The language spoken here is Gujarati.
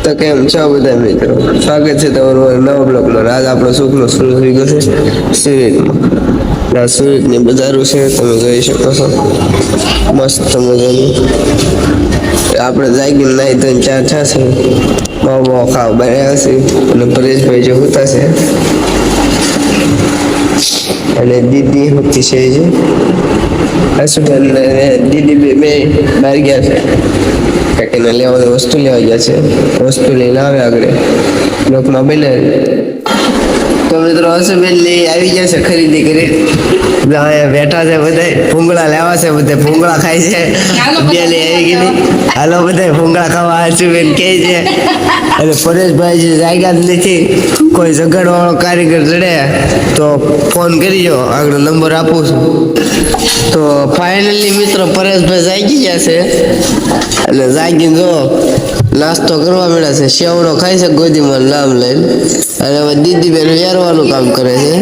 તો કેમ છો બધા મિત્રો, સ્વાગત છે તમારું નવા બ્લોગમાં. આજ આપણો સુખનો શરૂ થઈ ગયો છે સુરતમાં. સુરતની બજારો છે, તમે જોઈ શકો છો, મસ્ત મજાની. આપણે જાગીને નાહી તો ચાર છાશે માવો ખાવ બનાવ્યા છે, અને પરેશભાઈ જે હોતા છે અને દીદી હોતી છે જે હસબન્ડ દીદી બે બહાર ગયા છે, કાંઈક એને લેવાની વસ્તુ લેવા ગયા છે. વસ્તુ લઈને આવે આગળ બ્લોકમાં બનાવી. તો મિત્રો હસબન્ડ લઈ આવી ગયા છે ખરીદી કરી. અહીંયા બેઠા છે બધા, ભૂંગળા લેવા છે, બધા ભૂંગળા ખાય છે. બે લઈ આવી ગયેલી, હાલો બધા ભૂંગળા ખાવા. હસબન્ડ કહે છે. અને પરેશભાઈ જે જાગ્યા જ નથી, કોઈ જગાડવાળો કારીગર જડે તો ફોન કરીજો, આગળ નંબર આપું છું. તો ફાઇનલી મિત્રો પરેશભાઈ જાગી ગયા છે, એટલે જાગીને જો નાસ્તો કરવા મળ્યા છે. સેવડો ખાય છે ગોદીમાં નામ લઈને, અને હવે દીદી બેન વેરવાનું કામ કરે છે.